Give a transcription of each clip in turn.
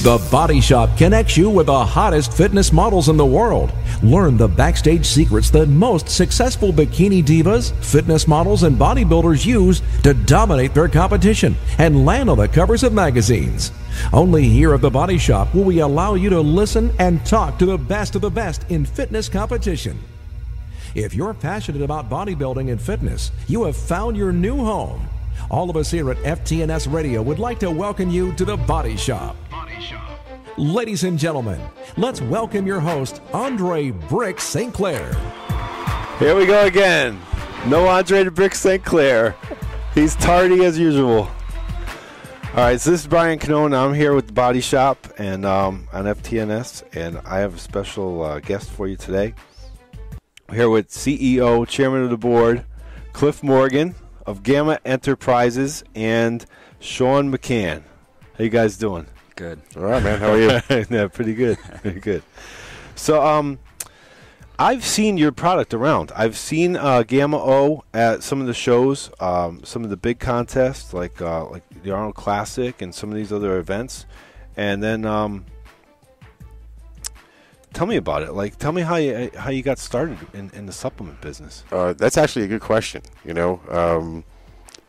The Body Shop connects you with the hottest fitness models in the world. Learn the backstage secrets that most successful bikini divas, fitness models, and bodybuilders use to dominate their competition and land on the covers of magazines. Only here at the Body Shop will we allow you to listen and talk to the best in fitness competition. If you're passionate about bodybuilding and fitness, you have found your new home. All of us here at FTNS Radio would like to welcome you to the Body Shop. Ladies and gentlemen, let's welcome your host, Andre Brick St. Clair. Here we go again. No Andre the Brick St. Clair. He's tardy as usual. All right, so this is Brian Canone. I'm here with the Body Shop and on FTNS, and I have a special guest for you today. I'm here with CEO, Chairman of the Board, Cliff Morgan of Gamma Enterprises, and Sean McCann. How you guys doing? Good. All right, man. How are you? Yeah, pretty good. Pretty good. So, I've seen your product around. I've seen Gamma O at some of the shows, some of the big contests, like the Arnold Classic and some of these other events. And then, tell me about it. Like, tell me how you got started in the supplement business. That's actually a good question. You know,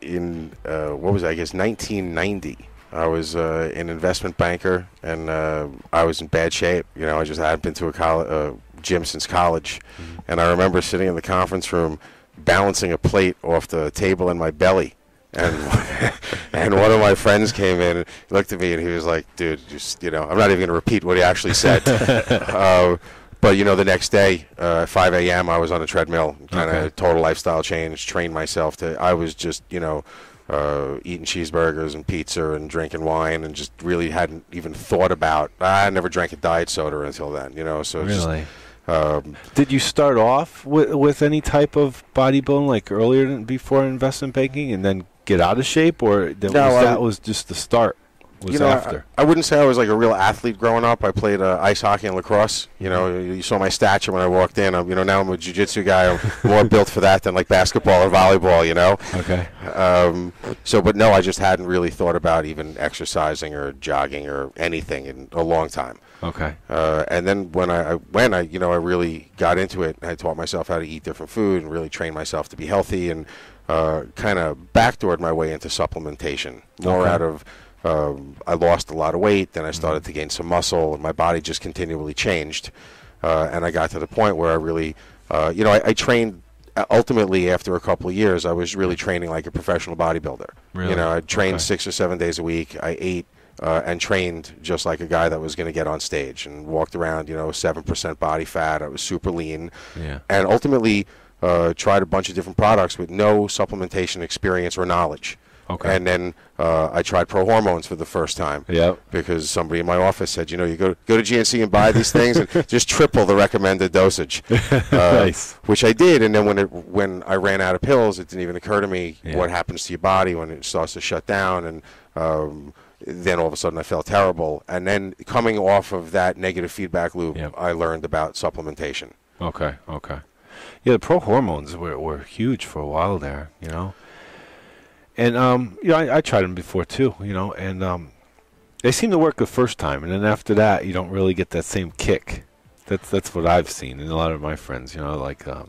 in what was it, I guess 1990. I was an investment banker, and I was in bad shape. You know, I hadn't been to a gym since college. Mm-hmm. And I remember sitting in the conference room balancing a plate off the table in my belly. And and one of my friends came in and looked at me, and he was like, dude, just, you know, I'm not even going to repeat what he actually said. But, you know, the next day, 5 a.m., I was on a treadmill, kind of total lifestyle change, trained myself to, I was just, you know, eating cheeseburgers and pizza and drinking wine, and just really hadn't even thought about. I never drank a diet soda until then, you know. So really, did you start off with any type of bodybuilding like earlier before investment banking, and then get out of shape, or that was just the start? Was after? I wouldn't say I was like a real athlete growing up. I played ice hockey and lacrosse. You know, you saw my stature when I walked in. You know, now I'm a jiu-jitsu guy. I'm more built for that than like basketball or volleyball, you know. Okay. But no, I just hadn't really thought about even exercising or jogging or anything in a long time. Okay. And then when I really got into it, I taught myself how to eat different food and really trained myself to be healthy, and kind of backdoored my way into supplementation. More out of I lost a lot of weight, then I started to gain some muscle, and my body just continually changed. And I got to the point where I really, I trained, ultimately after a couple of years, I was really training like a professional bodybuilder. Really? You know, I trained 6 or 7 days a week. I ate and trained just like a guy that was going to get on stage, and walked around, 7% body fat. I was super lean. Yeah. And ultimately tried a bunch of different products with no supplementation experience or knowledge. Okay. And then I tried Pro Hormones for the first time. Yep. Because somebody in my office said, you go to GNC and buy these things and just triple the recommended dosage. Nice. Which I did, and then when I ran out of pills, it didn't even occur to me what happens to your body when it starts to shut down, and then all of a sudden I felt terrible. And then coming off of that negative feedback loop, I learned about supplementation. Okay. Yeah, the Pro Hormones were huge for a while there, you know. And, I tried them before, too, and they seem to work the first time. And then after that, you don't really get that same kick. That's what I've seen. And a lot of my friends, like or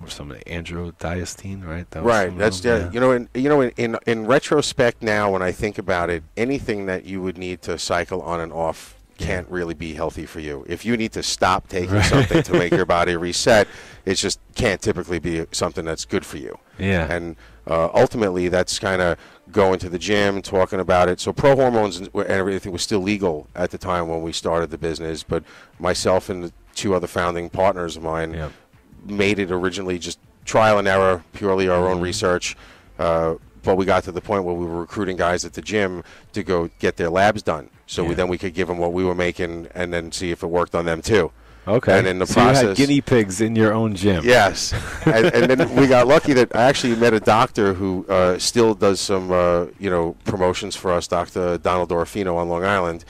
some of the androdiastine, right? Right. That's in retrospect now, when I think about it, anything that you would need to cycle on and off can't really be healthy for you. If you need to stop taking something to make your body reset, it just can't typically be something that's good for you. Yeah. And ultimately, that's kind of going to the gym, talking about it. So Pro Hormones and everything was still legal at the time when we started the business, but myself and the 2 other founding partners of mine made it originally just trial and error, purely our own research. But we got to the point where we were recruiting guys at the gym to go get their labs done. So we could give them what we were making and then see if it worked on them too. Okay. And in the process, you had guinea pigs in your own gym. Yes. and then we got lucky that I actually met a doctor who still does some promotions for us, Dr. Donald Dorofino on Long Island.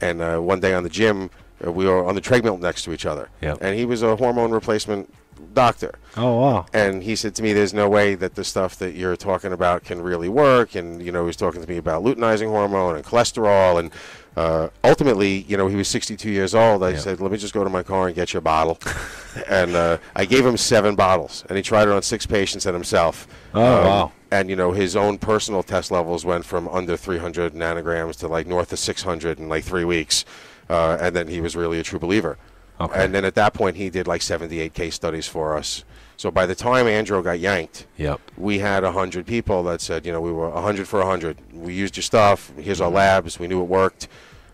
And one day on the gym, we were on the treadmill next to each other. Yep. And he was a hormone replacement doctor. Oh, wow. And he said to me, there's no way that the stuff that you're talking about can really work. And, he was talking to me about luteinizing hormone and cholesterol. And ultimately, he was 62 years old. I said, let me just go to my car and get you a bottle. And I gave him 7 bottles. And he tried it on 6 patients and himself. Oh, wow. And, his own personal test levels went from under 300 nanograms to like north of 600 in like 3 weeks. And then he was really a true believer. Okay. And then at that point, he did like 78 case studies for us. So by the time Andro got yanked, we had 100 people that said, we were 100 for 100. We used your stuff. Here's our labs. We knew it worked.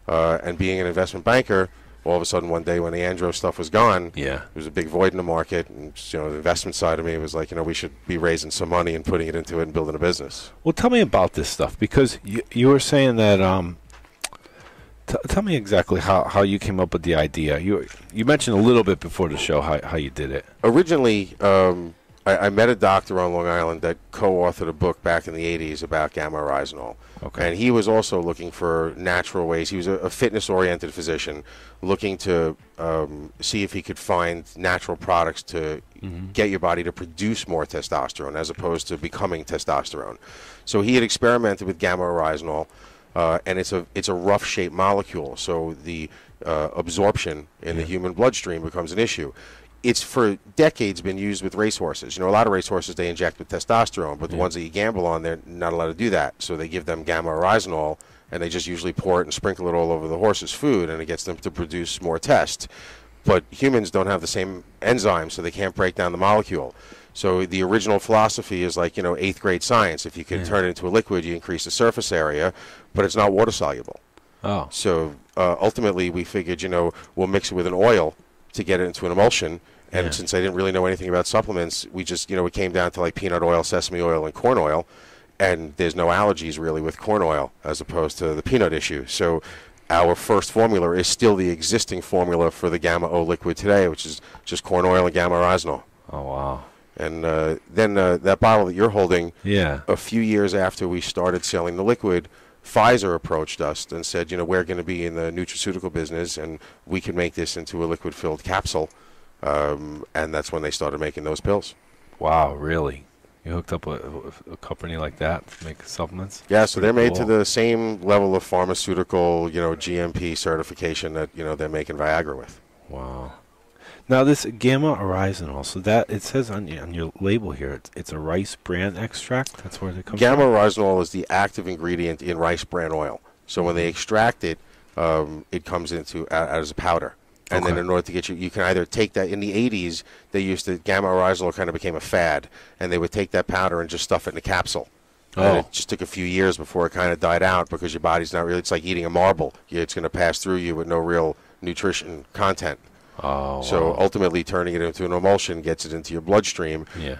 And being an investment banker, all of a sudden one day when the Andro stuff was gone, there was a big void in the market. And, the investment side of me was like, we should be raising some money and putting it into it and building a business. Well, tell me about this stuff, because you were saying that tell me exactly how you came up with the idea. You mentioned a little bit before the show how you did it. Originally, I met a doctor on Long Island that co-authored a book back in the 80s about gamma-oryzanol. Okay. And he was also looking for natural ways. He was a fitness-oriented physician looking to see if he could find natural products to get your body to produce more testosterone as opposed to becoming testosterone. So he had experimented with gamma-oryzanol. And it's a rough-shaped molecule, so the absorption in the human bloodstream becomes an issue. It's for decades been used with racehorses. A lot of racehorses they inject with testosterone, but the ones that you gamble on, they're not allowed to do that. So they give them gamma-oryzanol, and they just usually pour it and sprinkle it all over the horse's food, and it gets them to produce more test. But humans don't have the same enzymes, so they can't break down the molecule. So the original philosophy is like, 8th grade science. If you can turn it into a liquid, you increase the surface area, but it's not water soluble. Oh. So ultimately we figured, we'll mix it with an oil to get it into an emulsion. And since I didn't really know anything about supplements, we just, it came down to like peanut oil, sesame oil, and corn oil. And there's no allergies really with corn oil as opposed to the peanut issue. So our first formula is still the existing formula for the Gamma-O liquid today, which is just corn oil and gamma-oryzanol. Oh, wow. And then that bottle that you're holding, a few years after we started selling the liquid, Pfizer approached us and said, we're going to be in the nutraceutical business, and we can make this into a liquid-filled capsule. And that's when they started making those pills. Wow, really? You hooked up with a company like that to make supplements? Yeah, so they're made to the same level of pharmaceutical, GMP certification that, they're making Viagra with. Wow. Now, this gamma-oryzanol, so that it says on your label here, it's a rice bran extract? That's where it comes from? Gamma-oryzanol is the active ingredient in rice bran oil. So when they extract it, it comes into as a powder. And then in order to get you can either take that. In the 80s, they used the gamma-oryzanol kind of became a fad, and they would take that powder and just stuff it in a capsule. And it just took a few years before it kind of died out because your body's not really, it's like eating a marble. It's going to pass through you with no real nutrition content. Oh, so ultimately turning it into an emulsion gets it into your bloodstream. Yeah.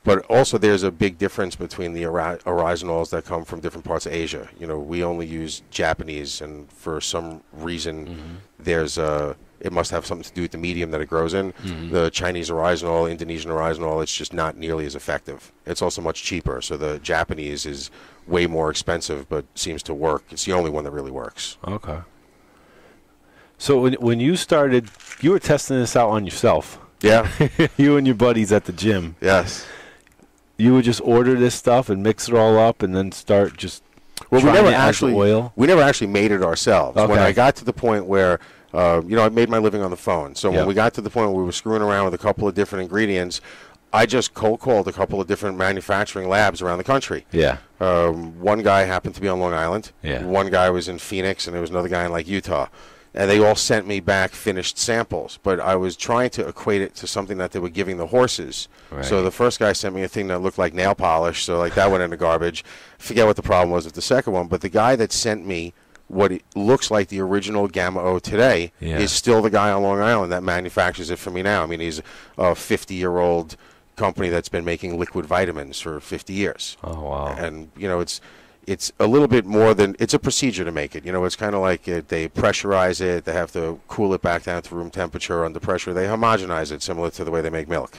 But also there's a big difference between the oryzanols that come from different parts of Asia. We only use Japanese, and for some reason there's it must have something to do with the medium that it grows in. The Chinese oryzanol, Indonesian oryzanol, it's just not nearly as effective. It's also much cheaper. So the Japanese is way more expensive but seems to work. It's the only one that really works. Okay. So when you started, you were testing this out on yourself. Yeah. You and your buddies at the gym. Yes. You would just order this stuff and mix it all up and then start just we never actually made it ourselves. Okay. When I got to the point where I made my living on the phone. So when we got to the point where we were screwing around with a couple of different ingredients, I just cold called a couple of different manufacturing labs around the country. Yeah. One guy happened to be on Long Island. Yeah. One guy was in Phoenix, and there was another guy in like Utah. And they all sent me back finished samples, but I was trying to equate it to something that they were giving the horses. Right. So the first guy sent me a thing that looked like nail polish, so like that went in the garbage. Forget what the problem was with the second one, but the guy that sent me what it looks like the original Gamma-O today is still the guy on Long Island that manufactures it for me now. I mean, he's a 50-year-old company that's been making liquid vitamins for 50 years. Oh, wow. And, it's a little bit more than, it's a procedure to make it. It's kind of like they pressurize it. They have to cool it back down to room temperature under pressure. They homogenize it similar to the way they make milk.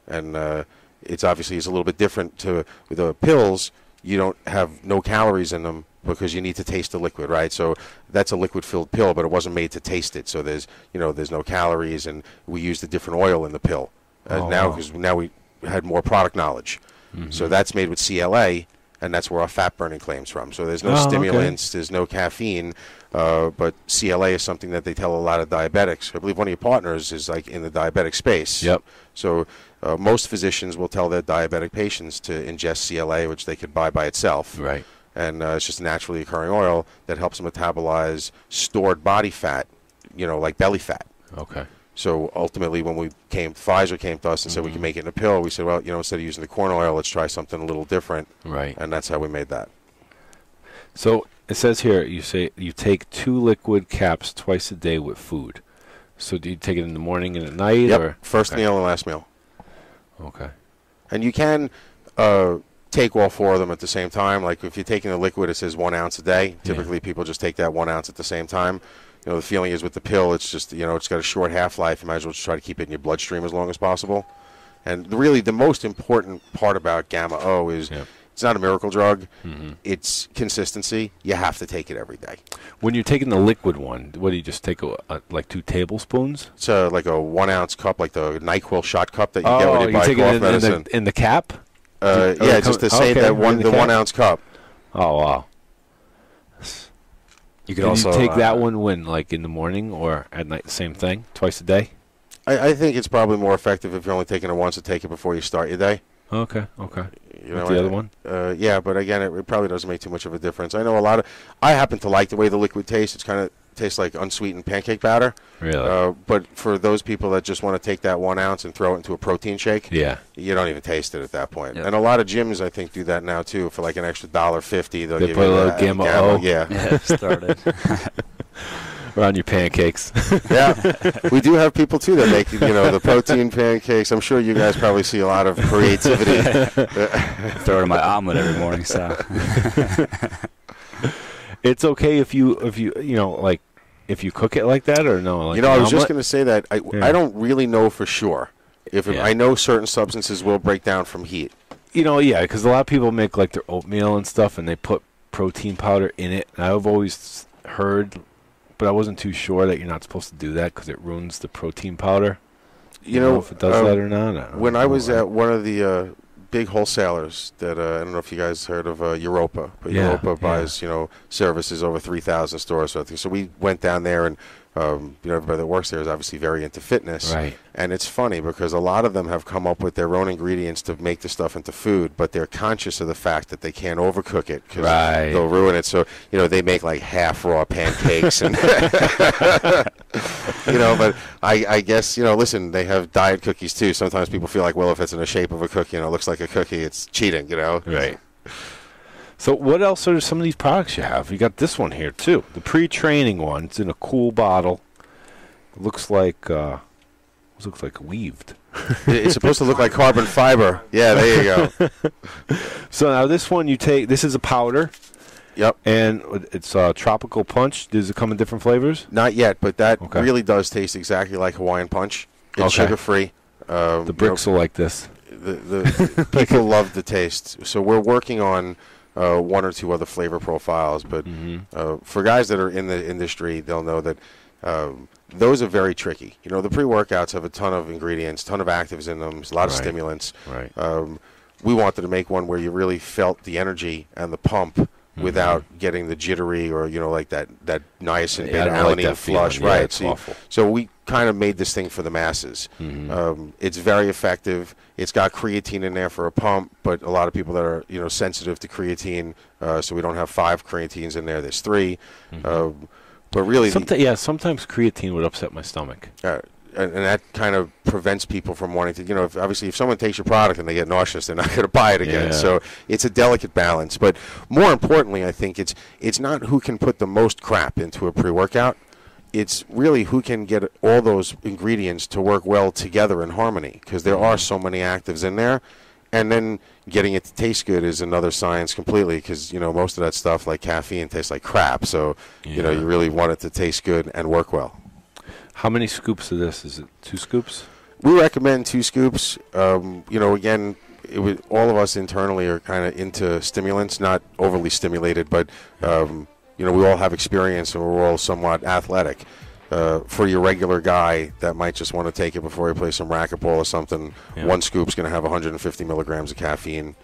And it's obviously a little bit different with the pills. You don't have no calories in them because you need to taste the liquid, right? So that's a liquid-filled pill, but it wasn't made to taste it. So there's no calories, and we used a different oil in the pill. now because now we had more product knowledge. So that's made with CLA, and that's where our fat burning claims from. So there's no stimulants, there's no caffeine, but CLA is something that they tell a lot of diabetics. I believe one of your partners is like in the diabetic space. Yep. So most physicians will tell their diabetic patients to ingest CLA, which they could buy by itself. Right. And it's just a naturally occurring oil that helps metabolize stored body fat, like belly fat. Okay. So ultimately, when Pfizer came to us and said we can make it in a pill, we said, well, instead of using the corn oil, let's try something a little different. Right. And that's how we made that. So it says here, you say you take 2 liquid caps twice a day with food. So do you take it in the morning and at night? Yep. Or? First meal and last meal. Okay. And you can take all 4 of them at the same time. Like if you're taking the liquid, it says 1 ounce a day. Typically, people just take that 1 ounce at the same time. The feeling is with the pill, it's just, it's got a short half-life. You might as well just try to keep it in your bloodstream as long as possible. And really, the most important part about Gamma O is it's not a miracle drug. It's consistency. You have to take it every day. When you're taking the liquid one, what do you just take, like 2 tablespoons? It's like a 1 ounce cup, like the NyQuil shot cup that you get when you buy cough medicine. In the cap? Just to say that the 1 ounce cup. Oh, wow. You could also take that one when, like, in the morning or at night, same thing, twice a day? I think it's probably more effective if you're only taking it once to take it before you start your day. Okay. The other one? Yeah, but again, it probably doesn't make too much of a difference. I know I happen to like the way the liquid tastes. It's kind of tastes like unsweetened pancake batter. Really? But for those people that just want to take that 1 ounce and throw it into a protein shake, you don't even taste it at that point. Yep. And a lot of gyms, I think, do that now too for like an extra $1.50. They put a little Gamma O. Yeah, started. Around your pancakes. Yeah, we do have people too that make the protein pancakes. I'm sure you guys probably see a lot of creativity. Throw it in my omelet every morning. So it's okay if you if you cook it like that or no? Like I was just going to say that I don't really know for sure. I know certain substances will break down from heat. Because a lot of people make like their oatmeal and stuff, and they put protein powder in it. And I've always heard, but I wasn't too sure that you're not supposed to do that because it ruins the protein powder. You know if it does that or not. When I was at one of the big wholesalers that I don't know if you guys heard of Europa, but Europa buys services over 3,000 stores. So we went down there, and everybody that works there is obviously very into fitness. Right. And it's funny because a lot of them have come up with their own ingredients to make the stuff into food, but they're conscious of the fact that they can't overcook it because they'll ruin it. So they make like half raw pancakes, and But I guess listen, they have diet cookies too. Sometimes people feel like, well, if it's in the shape of a cookie, it looks like a cookie, it's cheating. Right. So what else are some of these products you have? You got this one here too, the pre-training one. It's in a cool bottle. It looks like weaved. It's supposed to look like carbon fiber. Yeah, there you go. So now this one you take. This is a powder. Yep. And it's Tropical Punch. Does it come in different flavors? Not yet, but that really does taste exactly like Hawaiian Punch. It's sugar-free. The bricks will like this. The people love the taste. So we're working on 1 or 2 other flavor profiles. But for guys that are in the industry, they'll know that those are very tricky. The pre-workouts have a ton of ingredients, ton of actives in them, a lot of stimulants. Right. We wanted to make one where you really felt the energy and the pump without getting the jittery or like that niacin beta-alanine flush. Yeah, right. It's awful. So we kind of made this thing for the masses. It's very effective. It's got creatine in there for a pump, but a lot of people that are sensitive to creatine, so we don't have 5 creatines in there. There's 3. But really, sometimes creatine would upset my stomach. And that kind of prevents people from wanting to, obviously if someone takes your product and they get nauseous, they're not going to buy it again. Yeah. So it's a delicate balance. But more importantly, I think it's not who can put the most crap into a pre-workout. It's really who can get all those ingredients to work well together in harmony, because there are so many actives in there. And then getting it to taste good is another science completely, because, most of that stuff like caffeine tastes like crap. So, you really want it to taste good and work well. How many scoops of this? Is it 2 scoops? We recommend 2 scoops. Again, all of us internally are kind of into stimulants, not overly stimulated, but, we all have experience and we're all somewhat athletic. for your regular guy that might just want to take it before he plays some racquetball or something, Yeah. 1 scoop's going to have 150 milligrams of caffeine.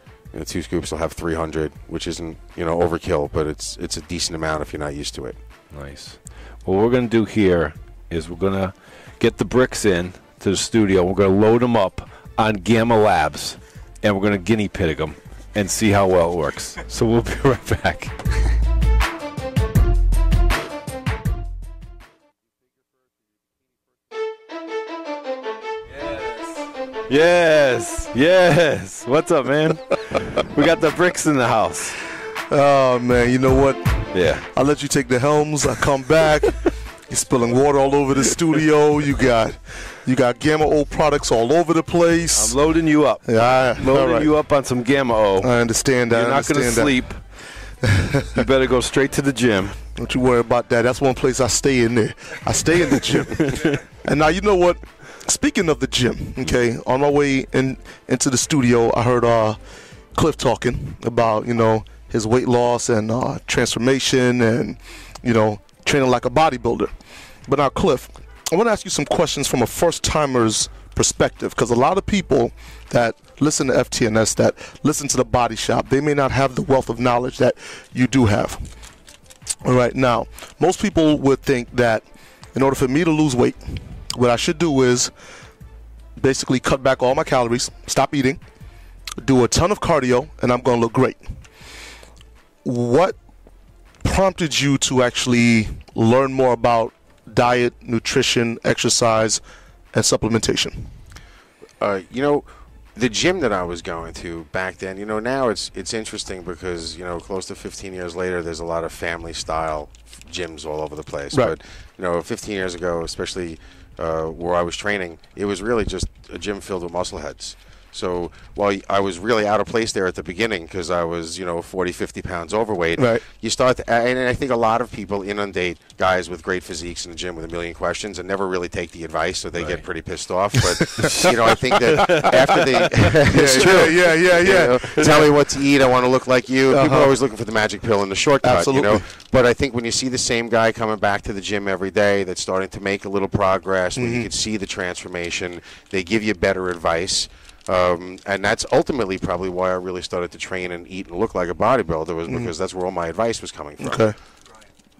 2 scoops will have 300, which isn't overkill, but it's a decent amount if you're not used to it. Nice. What we're going to do here is we're going to get the bricks in to the studio. We're going to load them up on Gamma Labs, and we're going to guinea pig them and see how well it works. So we'll be right back. Yes. What's up, man? We got the bricks in the house. Oh, man, you know what? Yeah. I let you take the helms. I come back. You're spilling water all over the studio. You got Gamma O products all over the place. I'm loading you up. Yeah, Loading you up on some Gamma O. I understand that. You're not going to sleep. You better go straight to the gym. Don't you worry about that. That's one place I stay in there. I stay in the gym. And now, you know what? Speaking of the gym, okay, on my way into the studio, I heard Cliff talking about, his weight loss and transformation and, training like a bodybuilder. But now, Cliff, I want to ask you some questions from a first-timer's perspective, because a lot of people that listen to FTNS, that listen to the Body Shop, they may not have the wealth of knowledge that you do have. All right, now, most people would think that in order for me to lose weight, what I should do is basically cut back all my calories, stop eating, do a ton of cardio, and I'm going to look great. What prompted you to actually learn more about diet, nutrition, exercise, and supplementation? The gym that I was going to back then, now it's interesting because, close to 15 years later, there's a lot of family-style gyms all over the place. Right. But, 15 years ago, especially where I was training, it was really just a gym filled with muscleheads. So while I was really out of place there at the beginning because I was, 40, 50 pounds overweight, right. You start to, and I think a lot of people inundate guys with great physiques in the gym with a million questions and never really take the advice, so they get pretty pissed off. But, I think that after they... it's true. Yeah. Tell me what to eat. I want to look like you. People are always looking for the magic pill and the shortcut, Absolutely. But I think when you see the same guy coming back to the gym every day that's starting to make a little progress, when you can see the transformation, they give you better advice. And that's ultimately probably why I really started to train and eat and look like a bodybuilder, was because that's where all my advice was coming from. Okay.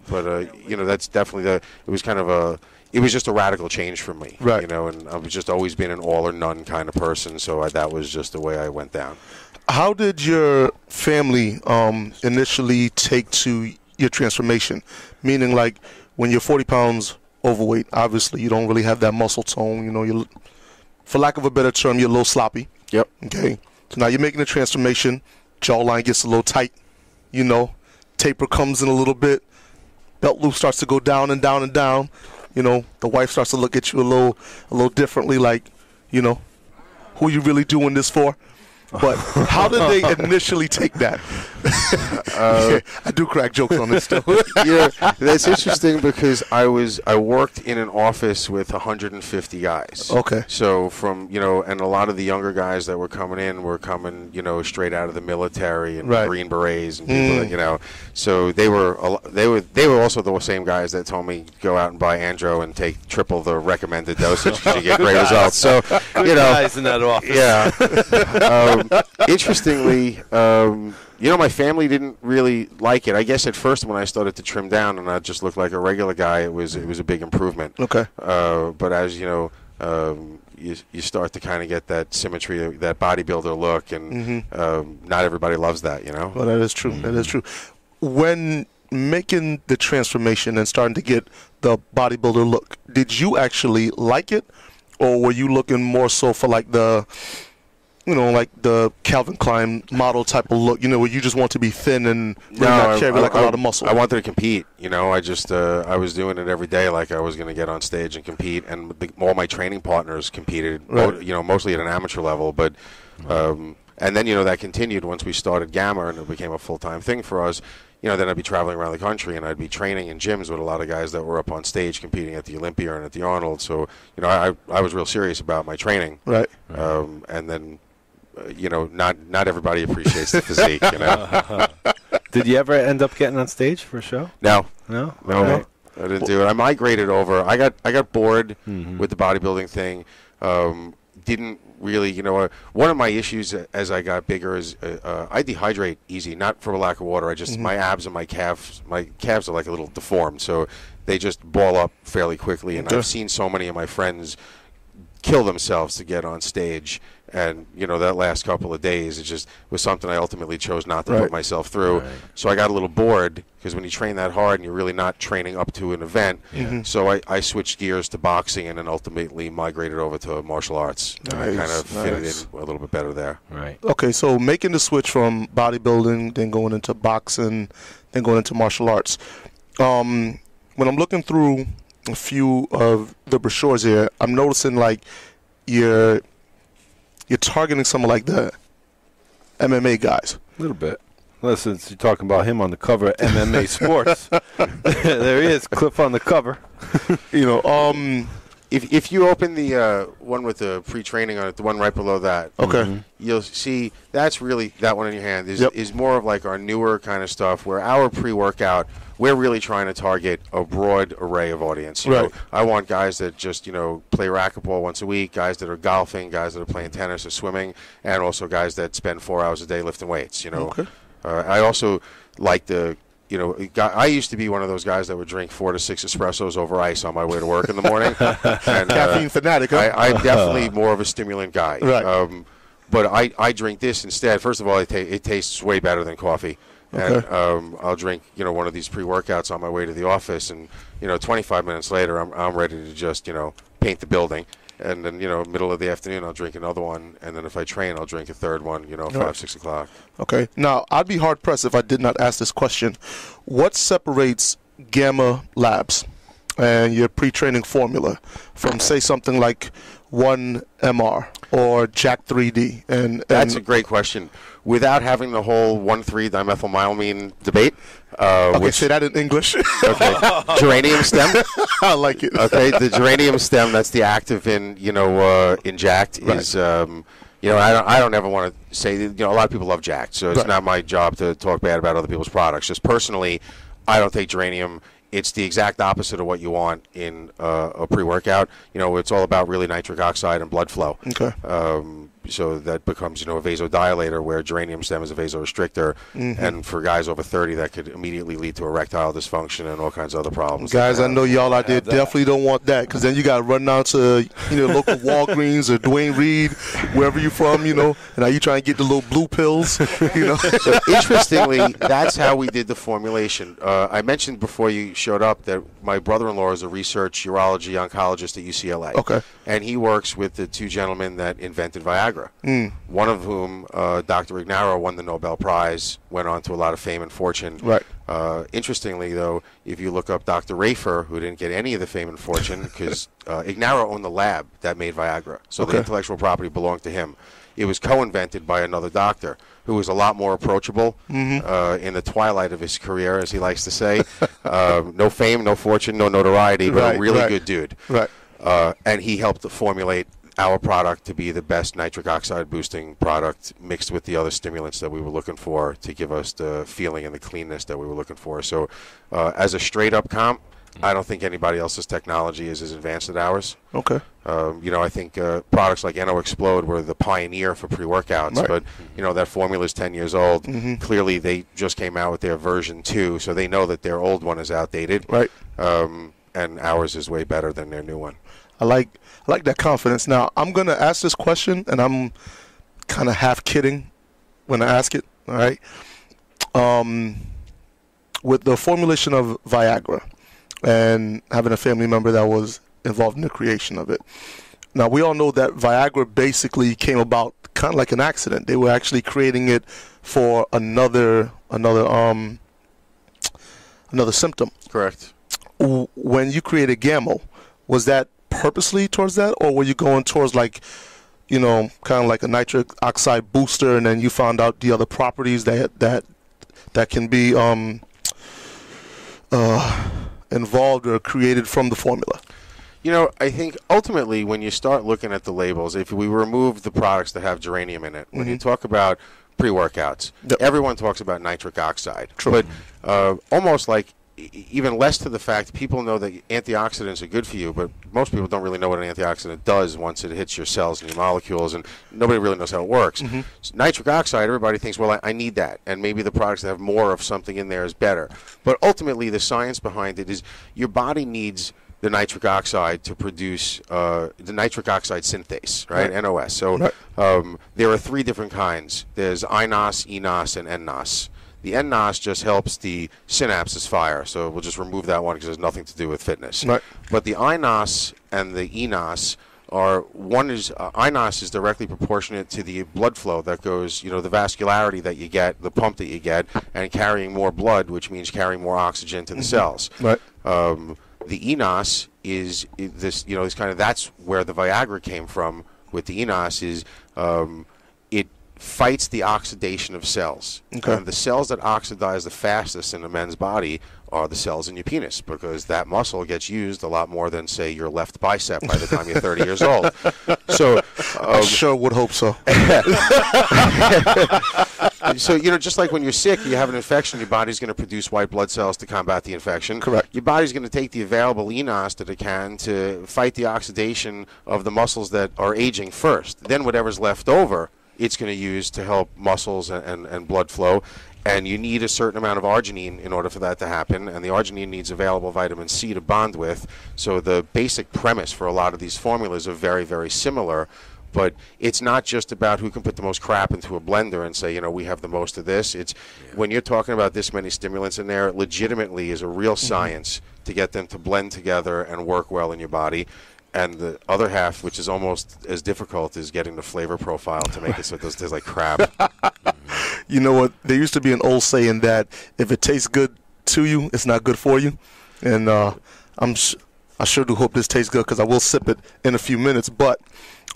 But, that's definitely it was just a radical change for me. Right. And I've just always been an all or none kind of person, so that was just the way I went down. How did your family initially take to your transformation? Meaning, like, when you're 40 pounds overweight, obviously you don't really have that muscle tone, you're... For lack of a better term, you're a little sloppy. Yep. Okay. So now you're making a transformation. Jawline gets a little tight. Taper comes in a little bit. Belt loop starts to go down and down and down. The wife starts to look at you a little differently, like, who are you really doing this for? But how did they initially take that? I do crack jokes on this stuff. That's interesting because I worked in an office with 150 guys. Okay. So from and a lot of the younger guys that were coming in were coming straight out of the military and right. Green Berets and people that So they were also the same guys that told me go out and buy Andro and take triple the recommended dosage because you get great results. So guys in that office. Yeah. Interestingly, my family didn't really like it. I guess at first when I started to trim down and I just looked like a regular guy, it was a big improvement. Okay. But as you start to kind of get that symmetry, that bodybuilder look, and not everybody loves that, Well, that is true. That is true. When making the transformation and starting to get the bodybuilder look, did you actually like it, or were you looking more so for like the Calvin Klein model type of look, where you just want to be thin and really not carry a lot of muscle? I wanted to compete, I was doing it every day like I was going to get on stage and compete, and all my training partners competed, right. Mostly at an amateur level, but and then, that continued once we started Gamma and it became a full-time thing for us. Then I'd be traveling around the country and I'd be training in gyms with a lot of guys that were up on stage competing at the Olympia and at the Arnold. So, I was real serious about my training. Right. And then, not everybody appreciates the physique, Did you ever end up getting on stage for a show? No. No? No. I didn't do it. I migrated over. I got bored with the bodybuilding thing. Didn't really, one of my issues as I got bigger is I dehydrate easy, not for a lack of water. I just my abs and my calves are like a little deformed, so they just ball up fairly quickly. And I've seen so many of my friends kill themselves to get on stage, and that last couple of days it just was something I ultimately chose not to put myself through. Right. So I got a little bored, because when you train that hard and you're really not training up to an event, so I switched gears to boxing and then ultimately migrated over to martial arts. Nice. And I kind of fitted in a little bit better there. Right. Okay, so making the switch from bodybuilding, then going into boxing, then going into martial arts. When I'm looking through a few of the brochures here, I'm noticing like you're targeting some of like the MMA guys. A little bit. Listen, you're talking about him on the cover of MMA Sports. There he is, Cliff on the cover. If you open the one with the pre-training on it, the one right below that, you'll see that's really, that one in your hand is more of like our newer kind of stuff, where our pre-workout, we're really trying to target a broad array of audience. You know, I want guys that just, play racquetball once a week, guys that are golfing, guys that are playing tennis or swimming, and also guys that spend 4 hours a day lifting weights, I also like the, I used to be one of those guys that would drink 4 to 6 espressos over ice on my way to work in the morning. And, caffeine fanatic, huh? I'm definitely more of a stimulant guy. Right. But I drink this instead. First of all, it tastes way better than coffee. And I'll drink, one of these pre-workouts on my way to the office, and 25 minutes later, I'm ready to just, paint the building. And then, middle of the afternoon, I'll drink another one. And then if I train, I'll drink a third one, 5, 6 o'clock. Okay. Now, I'd be hard-pressed if I did not ask this question. What separates Gamma Labs and your pre-training formula from, say, something like 1MR or Jack 3D? And that's a great question. Without having the whole 1,3-dimethylmylamine debate. Say that in English. Okay. Geranium stem. I like it. Okay, the geranium stem, that's the active in Jacked is, I don't ever want to say, a lot of people love Jacked, so it's not my job to talk bad about other people's products. Just personally, I don't take geranium. It's the exact opposite of what you want in a pre-workout. It's all about really nitric oxide and blood flow. Okay. So that becomes, a vasodilator, where geranium stem is a vasorestrictor. And for guys over 30, that could immediately lead to erectile dysfunction and all kinds of other problems. Guys, I know y'all out there definitely don't want that, because then you got to run down to local Walgreens or Dwayne Reed, wherever you're from, and now you trying to get the little blue pills, So interestingly, that's how we did the formulation. I mentioned before you showed up that my brother-in-law is a research urology oncologist at UCLA. Okay. And he works with the two gentlemen that invented Viagra. One of whom, Dr. Ignaro, won the Nobel Prize, went on to a lot of fame and fortune. Right. Interestingly, though, if you look up Dr. Rafer, who didn't get any of the fame and fortune, because Ignaro owned the lab that made Viagra, so the intellectual property belonged to him. It was co-invented by another doctor who was a lot more approachable in the twilight of his career, as he likes to say. No fame, no fortune, no notoriety, but a really good dude. Right. And he helped to formulate our product to be the best nitric oxide boosting product, mixed with the other stimulants that we were looking for to give us the feeling and the cleanness that we were looking for. So as a straight up comp, I don't think anybody else's technology is as advanced as ours. Okay. I think products like Eno Explode were the pioneer for pre-workouts, but that formula is 10 years old. Clearly, they just came out with their version 2, so they know that their old one is outdated. Right. And ours is way better than their new one. I like that confidence. Now, I'm going to ask this question, and I'm kind of half kidding when I ask it, all right? With the formulation of Viagra and having a family member that was involved in the creation of it. Now, we all know that Viagra basically came about kind of like an accident. They were actually creating it for another symptom. Correct. When you created Gamma, was that purposely towards that, or were you going towards kind of like a nitric oxide booster, and then you found out the other properties that can be involved or created from the formula? I think ultimately when you start looking at the labels, if we remove the products that have geranium in it, when you talk about pre-workouts, everyone talks about nitric oxide. True. But almost like even less to the fact people know that antioxidants are good for you, but most people don't really know what an antioxidant does once it hits your cells and your molecules, and nobody really knows how it works. So nitric oxide, everybody thinks, well, I need that, and maybe the products that have more of something in there is better. But ultimately, the science behind it is your body needs the nitric oxide to produce the nitric oxide synthase, right? NOS. So there are 3 different kinds. There's iNOS, eNOS, and nNOS. The nNOS just helps the synapses fire, so we'll just remove that one because it has nothing to do with fitness. Right. But the iNOS and the eNOS are, one is, iNOS is directly proportionate to the blood flow that goes, the vascularity that you get, the pump that you get, and carrying more blood, which means carrying more oxygen to the cells. Right. The eNOS is this, this kind of, that's where the Viagra came from with the eNOS, is it fights the oxidation of cells. Okay. And the cells that oxidize the fastest in a men's body are the cells in your penis, because that muscle gets used a lot more than, say, your left bicep by the time you're 30 years old. So I sure would hope so. So, just like when you're sick, you have an infection, your body's going to produce white blood cells to combat the infection. Correct. Your body's going to take the available eNOS that it can to fight the oxidation of the muscles that are aging first. Then whatever's left over, it's going to use to help muscles and blood flow. And you need a certain amount of arginine in order for that to happen, and the arginine needs available vitamin C to bond with. So the basic premise for a lot of these formulas are very, very similar, but it's not just about who can put the most crap into a blender and say, we have the most of this. It's when you're talking about this many stimulants in there, legitimately is a real science to get them to blend together and work well in your body. And the other half, which is almost as difficult, is getting the flavor profile to make it so it doesn't taste like crap. You know what? There used to be an old saying that if it tastes good to you, it's not good for you. And I sure do hope this tastes good, because I will sip it in a few minutes. But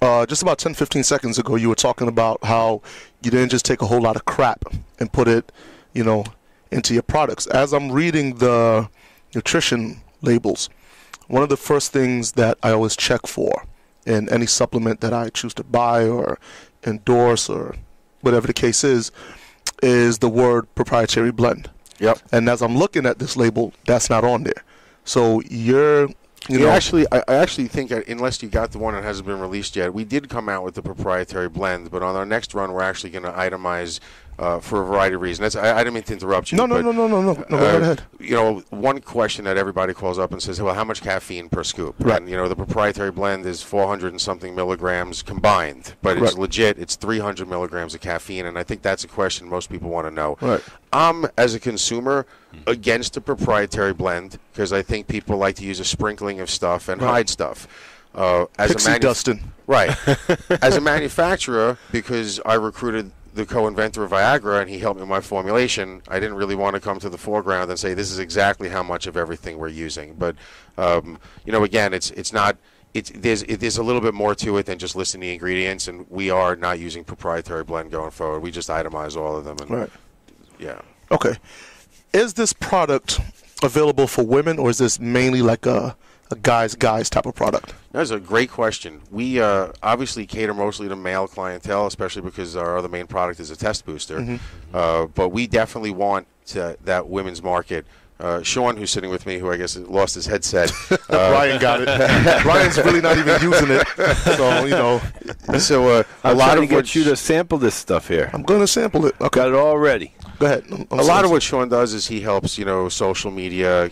just about 10, 15 seconds ago, you were talking about how you didn't just take a whole lot of crap and put it, into your products. As I'm reading the nutrition labels, one of the first things that I always check for in any supplement that I choose to buy or endorse or whatever the case is the word proprietary blend. Yep. And as I'm looking at this label, that's not on there. So you're, I actually think that unless you got the one that hasn't been released yet, we did come out with the proprietary blend, but on our next run, we're actually going to itemize for a variety of reasons. I didn't mean to interrupt you. No. Go right ahead. One question that everybody calls up and says, well, how much caffeine per scoop? Right. And, the proprietary blend is 400 and something milligrams combined, but it's legit. It's 300 milligrams of caffeine, and I think that's a question most people want to know. Right. I'm, as a consumer, against a proprietary blend, because I think people like to use a sprinkling of stuff and hide stuff. Pixie Dustin. Right. As a manufacturer, because I recruited the co-inventor of Viagra, and he helped me with my formulation, I didn't really want to come to the foreground and say this is exactly how much of everything we're using. But again, it's not. There's a little bit more to it than just listing the ingredients, and we are not using proprietary blend going forward. We just itemize all of them. And, right. Yeah. Okay. Is this product available for women, or is this mainly like a guys type of product? That's a great question. We obviously cater mostly to male clientele, especially because our other main product is a test booster. But we definitely want that women's market. Sean, who's sitting with me, who I guess lost his headset. Ryan got it. Ryan's really not even using it. So, So a lot of get you to sample this stuff here. I'm going to sample it. Okay. Got it all ready. Go ahead. A lot of what Sean does is he helps, social media.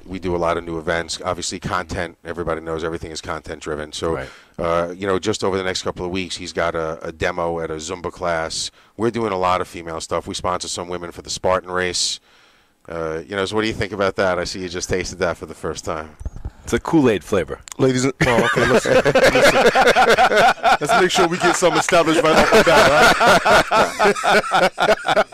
We do a lot of new events. Obviously, content. Everybody knows everything is content driven. So, just over the next couple of weeks, he's got a demo at a Zumba class. We're doing a lot of female stuff. We sponsor some women for the Spartan race. So what do you think about that? I see you just tasted that for the first time. It's a Kool-Aid flavor. Ladies and okay, listen. Let's make sure we get something established right off the bat,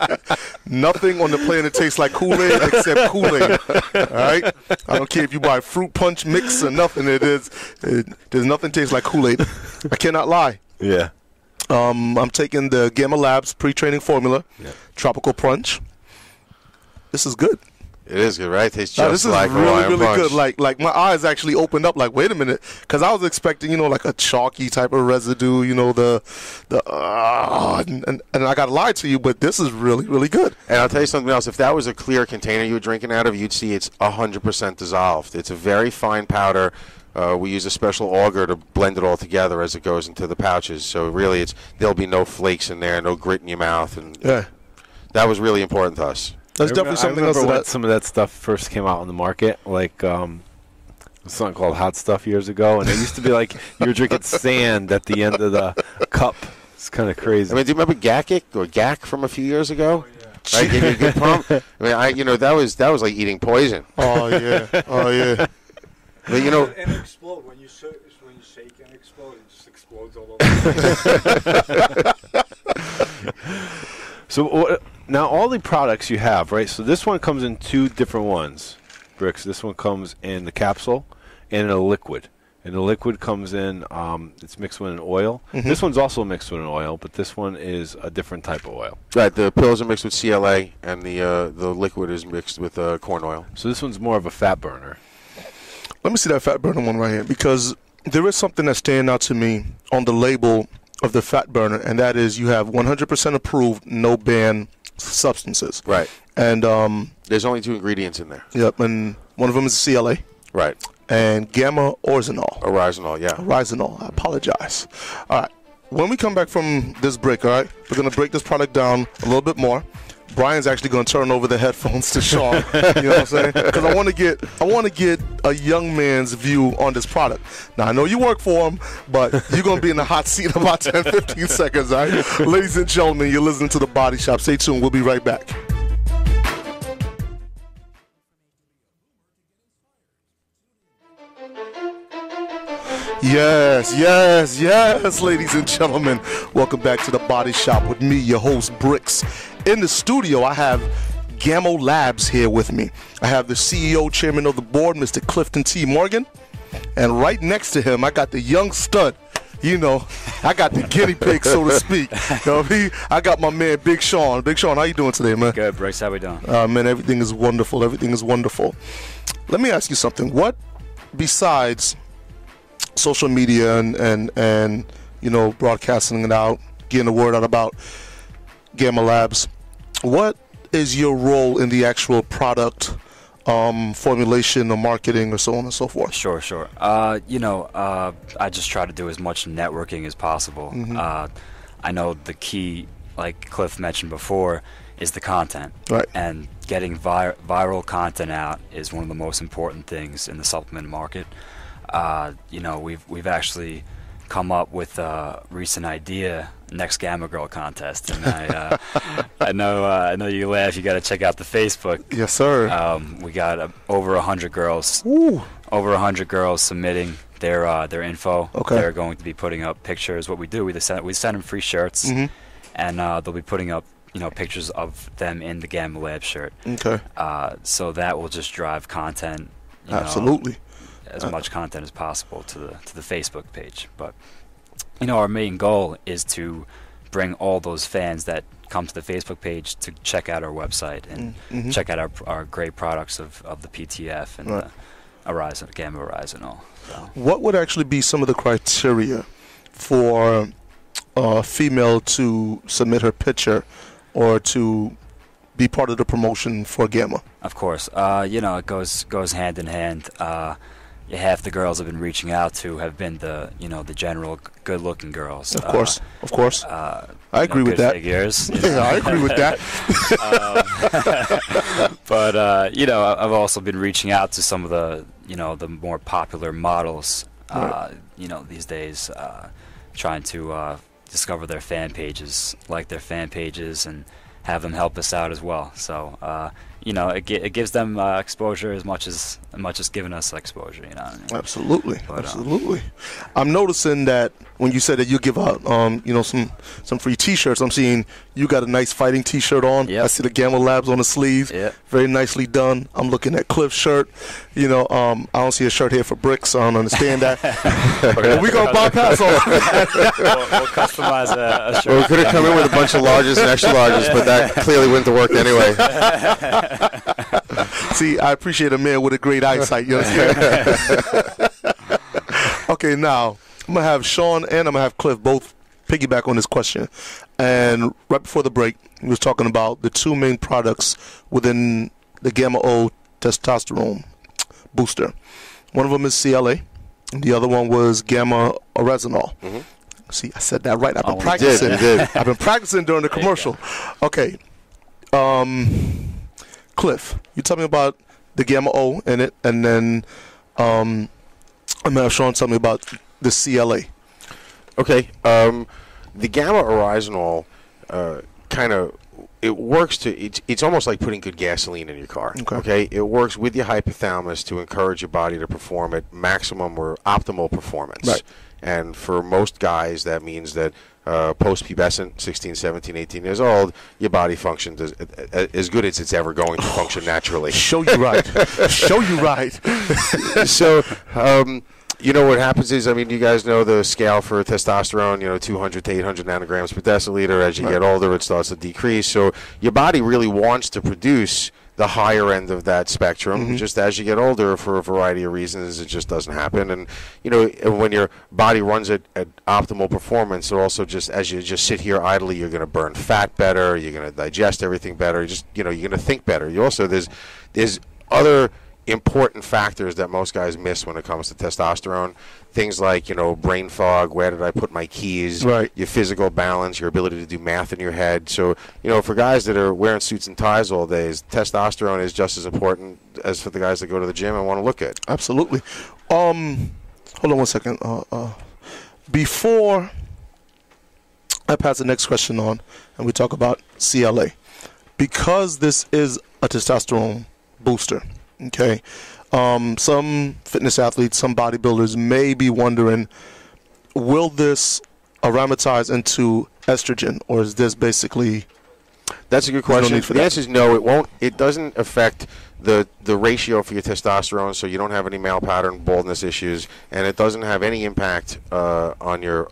right? Nothing on the planet tastes like Kool-Aid except Kool-Aid. All right? I don't care if you buy fruit punch mix or nothing. There's nothing tastes like Kool-Aid. I cannot lie. Yeah. I'm taking the Gamma Labs pre-training formula, Tropical Punch. This is good. It is good, right? Tastes Now, just this is like really, Hawaiian really punch. good. Like my eyes actually opened up. Like, wait a minute, because I was expecting, like a chalky type of residue. And I got to lie to you, but this is really, really good. And I'll tell you something else. If that was a clear container you were drinking out of, you'd see it's 100% dissolved. It's a very fine powder. We use a special auger to blend it all together as it goes into the pouches. So really, there'll be no flakes in there, no grit in your mouth, and Yeah, that was really important to us. that's definitely something I else. remember when That some of that stuff first came out on the market, like something called Hot Stuff years ago, and it used to be like you were drinking sand at the end of the cup. It's kind of crazy. I mean, do you remember GAC from a few years ago? Right, gave you a good pump. I mean, that was like eating poison. oh yeah. But And explode when you shake and explode. It just explodes all over. So now all the products you have, right? So this one comes in two different ones, Bricks. This one comes in the capsule and in a liquid. And the liquid comes in, it's mixed with an oil. Mm-hmm. This one's also mixed with an oil, but this one is a different type of oil. Right, the pills are mixed with CLA, and the liquid is mixed with corn oil. So this one's more of a fat burner. Let me see that fat burner one right here, because there is something that's standing out to me on the label of the fat burner, and that is you have 100% approved, no ban substances. Right. And There's only 2 ingredients in there. yep, and one of them is CLA Right. and gamma oryzanol. Oryzanol, yeah. Oryzanol. I apologize. All right. When we come back from this break, all right, we're gonna break this product down a little bit more. Brian's actually going to turn over the headphones to Sean. You know what I'm saying? Because I want to get a young man's view on this product. Now I know you work for him, but you're going to be in the hot seat in about 10, 15 seconds. All right, ladies and gentlemen, you're listening to The Body Shop. Stay tuned. We'll be right back. Yes, ladies and gentlemen. Welcome back to The Body Shop with me, your host, Bricks. In the studio, I have Gamo Labs here with me. I have the CEO, chairman of the board, Mr. Clifton T. Morgan. And right next to him, I got the young stud. I got the guinea pig, so to speak. I got my man, Big Sean. Big Sean, how you doing today, man? Good, Bricks. How we doing? Man, everything is wonderful. Everything is wonderful. Let me ask you something. What, besides social media and broadcasting it out, getting the word out about Gamma Labs, what is your role in the actual product formulation or marketing or so on and so forth? Sure. I just try to do as much networking as possible. I know the key, like Cliff mentioned before, is the content. Right. And getting viral content out is one of the most important things in the supplement market. We've actually come up with a recent idea, next Gamma Girl contest, and I know you laugh. You got to check out the Facebook. Yes, sir. We got over 100 girls. Ooh. Over 100 girls submitting their info. Okay. They're going to be putting up pictures. What we do, we send them free shirts, and they'll be putting up pictures of them in the Gamma Lab shirt. Okay. So that will just drive content. Absolutely. As much content as possible to the Facebook page. But our main goal is to bring all those fans that come to the Facebook page to check out our website and check out our great products of the PTF and the Gamma Oryzanol. So. What would actually be some of the criteria for a female to submit her picture or to be part of the promotion for Gamma? Of course, it goes hand in hand. Half the girls I've been reaching out to have been the general good-looking girls. Of course. I agree with good that. Figures. Yeah, I agree with that. But I've also been reaching out to some of the the more popular models. These days, trying to discover their fan pages, like their fan pages, and have them help us out as well. So it gives them exposure as much as giving us exposure. You know what I mean? Absolutely. But, Absolutely. I'm noticing that when you said that you give out some free T-shirts, I'm seeing you got a nice fighting T-shirt on. Yep. I see the Gamma Labs on the sleeve. Yep. Very nicely done. I'm looking at Cliff's shirt. I don't see a shirt here for Bricks, so I don't understand that. But we're going to bypass all that. We'll customize a shirt. Well, we could have come in with a bunch of larges and extra larges, but that clearly wouldn't have worked anyway. See, I appreciate a man with a great eyesight. You understand? Okay, now I'm gonna have Sean and I'm gonna have Cliff both piggyback on this question. And right before the break, we was talking about the two main products within the Gamma O testosterone booster. One of them is CLA, and the other one was Gamma Oresinol. Mm-hmm. See, I said that right. I've been practicing. You did. I've been practicing during the commercial. Okay. Cliff, you tell me about the Gamma O in it, and then I'm gonna have Sean tell me about the CLA. Okay. The Gamma Oresinol kind of, it works to, it's almost like putting good gasoline in your car. Okay. It works with your hypothalamus to encourage your body to perform at maximum or optimal performance. Right. And for most guys, that means that post-pubescent, 16, 17, 18 years old, your body functions as good as it's ever going to function naturally. Show you right. Show you right. So, you know what happens is, I mean, you guys know the scale for testosterone, 200 to 800 nanograms per deciliter. As you get older, it starts to decrease. So your body really wants to produce the higher end of that spectrum. Just as you get older, for a variety of reasons, it just doesn't happen. And, when your body runs at optimal performance, it also just, as you just sit here idly, you're going to burn fat better, you're going to digest everything better, you're going to think better. You also, there's other important factors that most guys miss when it comes to testosterone. Things like, brain fog, where did I put my keys, right, your physical balance, your ability to do math in your head. So, for guys that are wearing suits and ties all day, testosterone is just as important as for the guys that go to the gym and want to look good. Absolutely. Hold on one second. Before I pass the next question on and we talk about CLA, because this is a testosterone booster, okay, some fitness athletes, some bodybuilders may be wondering, will this aromatize into estrogen, or is this basically... That's a good question. The answer is no, it won't. It doesn't affect the ratio for your testosterone, so you don't have any male pattern baldness issues, and it doesn't have any impact on your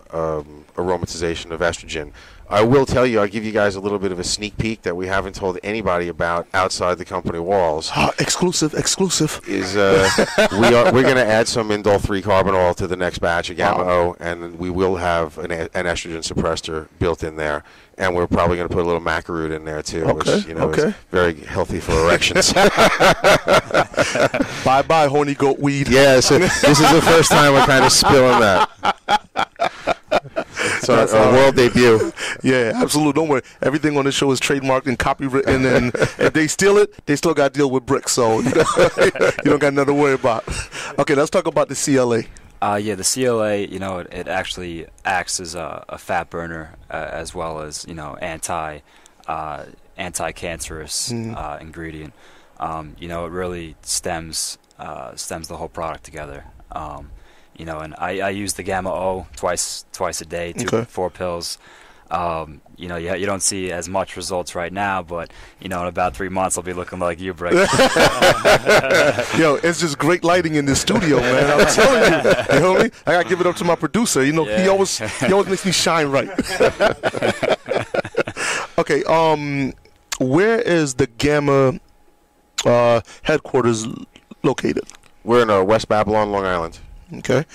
aromatization of estrogen. I will tell you, I'll give you guys a little bit of a sneak peek that we haven't told anybody about outside the company walls. Exclusive. Is we're going to add some indole 3-carbinol to the next batch of Gamma O, and we will have an estrogen suppressor built in there. And we're probably going to put a little macaroon in there too, which is very healthy for erections. Bye, horny goat weed. Yeah, so this is the first time we're kind of spilling that. So a world debut. Yeah, absolutely. Don't worry. Everything on this show is trademarked and copywritten, and if they steal it, they still got to deal with bricks. So you don't got nothing to worry about. Okay, let's talk about the CLA. The CLA, it actually acts as a fat burner as well as, anti-cancerous ingredient. It really stems the whole product together. And I use the Gamma O twice a day, 4 pills. You don't see as much results right now, but in about 3 months I'll be looking like you, Brick. Yo, it's just great lighting in this studio, man. I'm telling you. You know me? I gotta give it up to my producer. He always makes me shine right. Okay, where is the Gamma headquarters located? We're in West Babylon, Long Island. Okay.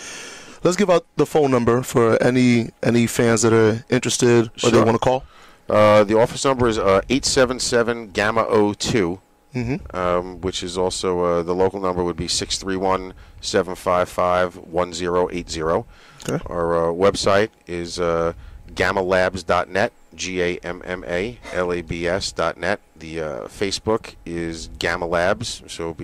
Let's give out the phone number for any fans that are interested or they want to call. The office number is 877-GAMMA-02, which is also the local number would be 631-755-1080. Okay. Our website is gammalabs.net, GAMMALABS.net. The Facebook is Gamma Labs. So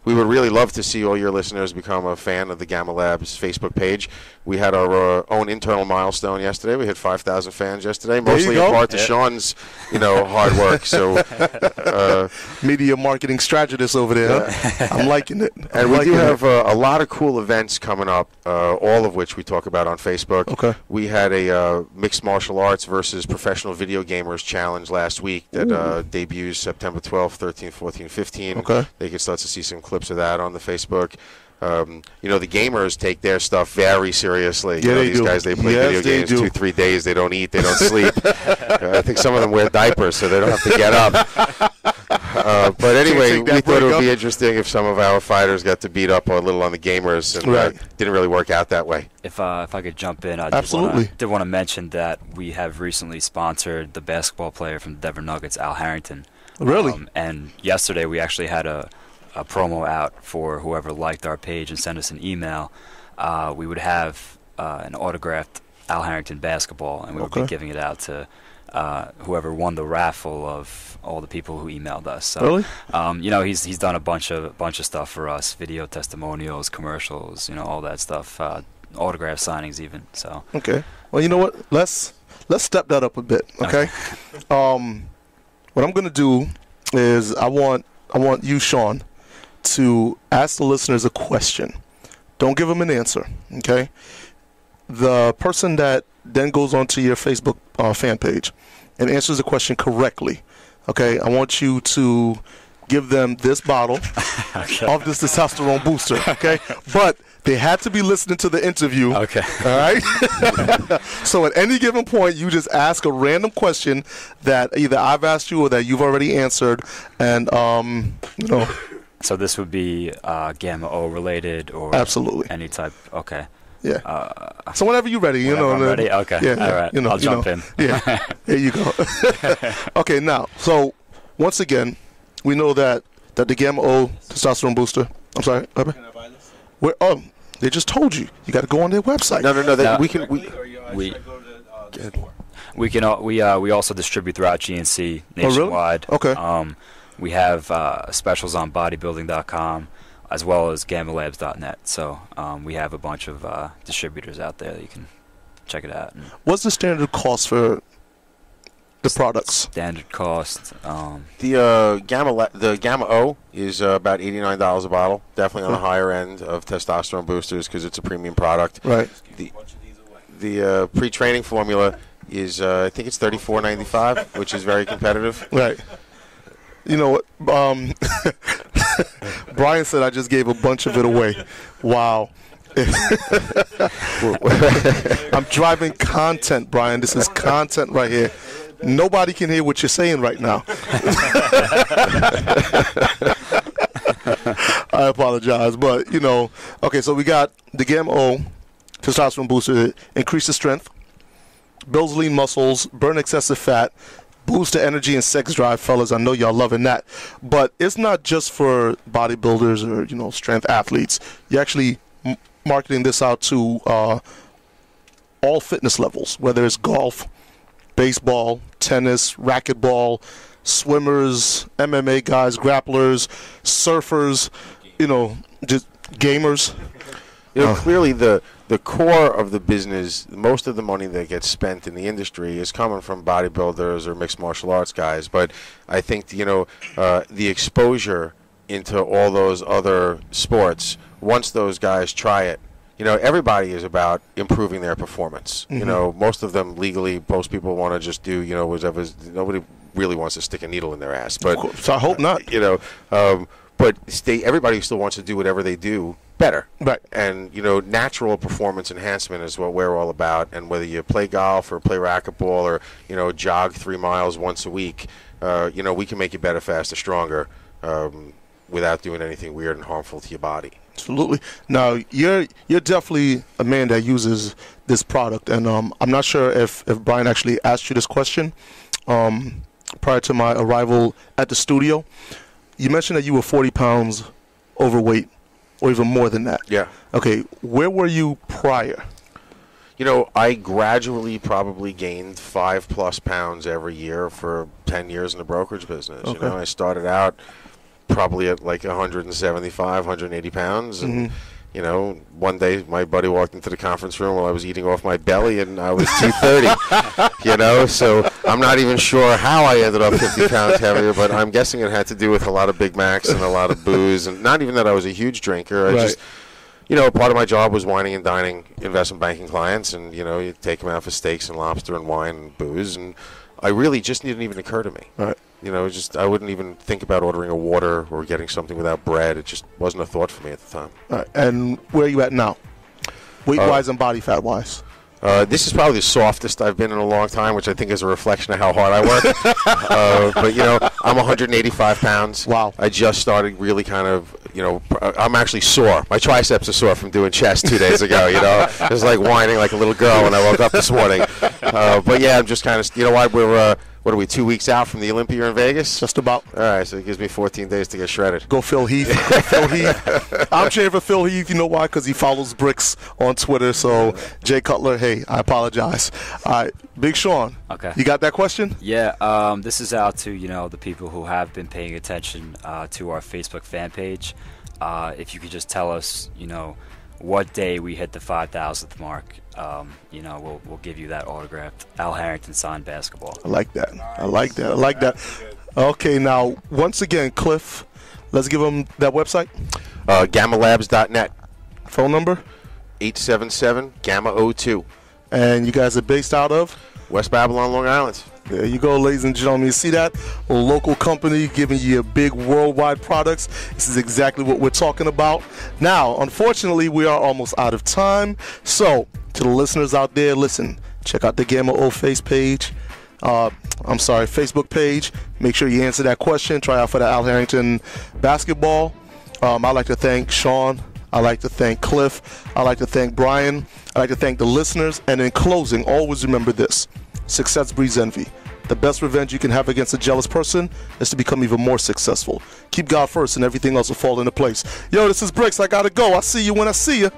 we would really love to see all your listeners become a fan of the Gamma Labs Facebook page. We had our own internal milestone yesterday. We hit 5,000 fans yesterday, mostly in part to Sean's, hard work. So media marketing strategist over there. Huh? I'm liking it. And we do have a lot of cool events coming up, all of which we talk about on Facebook. Okay. We had a mixed martial arts versus professional video gamers challenge last week that debuts September 12th, 13th, 14th, 15th. Okay. They can start to see some clips of that on the Facebook. The gamers take their stuff very seriously. Yeah, these guys, they play video games 2-3 days. They don't eat. They don't sleep. I think some of them wear diapers, so they don't have to get up. But anyway, take that we thought it break would up. be interesting if some of our fighters got to beat up a little on the gamers, and Right. didn't really work out that way. If I could jump in, I Absolutely. did want to mention that we have recently sponsored the basketball player from the Denver Nuggets, Al Harrington. Really? And yesterday we actually had a promo out for whoever liked our page and sent us an email. We would have an autographed Al Harrington basketball, and we would be Okay. giving it out to whoever won the raffle of all the people who emailed us. So, Really? he's done a bunch of stuff for us: video testimonials, commercials, all that stuff, autograph signings, even. So. Okay. Well, you know what? Let's step that up a bit. Okay. What I'm gonna do is I want you, Sean, to ask the listeners a question. Don't give them an answer. Okay. The person that then goes onto your Facebook fan page and answers the question correctly. Okay. I want you to give them this bottle of this testosterone booster. Okay. But they had to be listening to the interview. Okay. All right. So at any given point, you just ask a random question that either I've asked you or that you've already answered, and So this would be Gamma O related or Absolutely. any type. Okay. Yeah. So whenever you're ready, Whenever I'm ready? Okay. Yeah. All right. I'll jump in. Yeah. There you go. Okay. Now, so once again, we know that the Gamma O testosterone booster. I'm sorry. Can I buy this? Where? They just told you. You got to go on their website. No. No. We can. We also distribute throughout GNC nationwide. Oh, really? Okay. We have specials on bodybuilding.com as well as gammalabs.net. So we have a bunch of distributors out there that you can check it out. And What's the standard cost for the products? standard cost. The Gamma O is about $89 a bottle. Definitely on the higher end of testosterone boosters because it's a premium product. Right. The pre-training formula is I think it's $34.95, which is very competitive. Right. You know what? Brian said I just gave a bunch of it away. Wow. I'm driving content, Brian. This is content right here. Nobody can hear what you're saying right now. I apologize, but okay. So we got the Gamma O testosterone booster. It increases strength, builds lean muscles, burn excessive fat, boost the energy and sex drive, fellas. I know y'all loving that. But it's not just for bodybuilders or strength athletes. You're actually marketing this out to all fitness levels, whether it's golf, baseball, tennis, racquetball, swimmers, MMA guys, grapplers, surfers, just gamers. Clearly the core of the business, most of the money that gets spent in the industry is coming from bodybuilders or mixed martial arts guys. But I think, the exposure into all those other sports, once those guys try it, everybody is about improving their performance. Mm-hmm. Most of them legally, most people want to just do, whatever. Nobody really wants to stick a needle in their ass. But So I hope not. But everybody still wants to do whatever they do better. Right. And, natural performance enhancement is what we're all about. And whether you play golf or play racquetball or, jog 3 miles once a week, we can make you better, faster, stronger without doing anything weird and harmful to your body. Absolutely. Now, you're definitely a man that uses this product. And I'm not sure if Brian actually asked you this question prior to my arrival at the studio. You mentioned that you were 40 pounds overweight, or even more than that. Yeah. Okay, where were you prior? I gradually probably gained 5+ pounds every year for 10 years in the brokerage business. Okay. I started out probably at like 175, 180 pounds. And, one day my buddy walked into the conference room while I was eating off my belly and I was 230, so I'm not even sure how I ended up 50 pounds heavier, but I'm guessing it had to do with a lot of Big Macs and a lot of booze, and not even that I was a huge drinker. I just, part of my job was wining and dining investment banking clients, and, you take them out for steaks and lobster and wine and booze, and I really just didn't even occur to me. Right. I wouldn't even think about ordering a water or getting something without bread. It just wasn't a thought for me at the time. All right. And where are you at now? Weight-wise and body fat-wise? This is probably the softest I've been in a long time, which I think is a reflection of how hard I work. But, you know, I'm 185 pounds. Wow. I just started really kind of, you know, I'm actually sore. My triceps are sore from doing chest 2 days ago, you know. I was like whining like a little girl when I woke up this morning. But, yeah, I'm just kind of, you know what, what are we, 2 weeks out from the Olympia in Vegas? Just about. All right, so it gives me 14 days to get shredded. Go Phil Heath. Go Phil Heath. I'm cheering for Phil Heath. You know why? Because he follows Bricks on Twitter. So, Jay Cutler, hey, I apologize. All right, Big Sean. Okay. You got that question? Yeah, this is out to, you know, the people who have been paying attention to our Facebook fan page. If you could just tell us, you know, what day we hit the 5,000th mark, you know, we'll give you that autographed Al Harrington signed basketball. I like that. I like that. I like that. Okay, now, once again, Cliff, let's give them that website. GammaLabs.net. Phone number? 877-GAMMA-02. And you guys are based out of? West Babylon, Long Island. There you go, ladies and gentlemen. You see that? A local company giving you a big worldwide products. This is exactly what we're talking about. Now, unfortunately, we are almost out of time. So, to the listeners out there, listen, check out the Gamma O Facebook page. Make sure you answer that question. Try out for the Al Harrington basketball. I'd like to thank Sean. I'd like to thank Cliff. I'd like to thank Brian. I'd like to thank the listeners. And in closing, always remember this. Success breeds envy. The best revenge you can have against a jealous person is to become even more successful. Keep God first and everything else will fall into place. Yo, this is Bricks. I gotta go. I'll see you when I see you.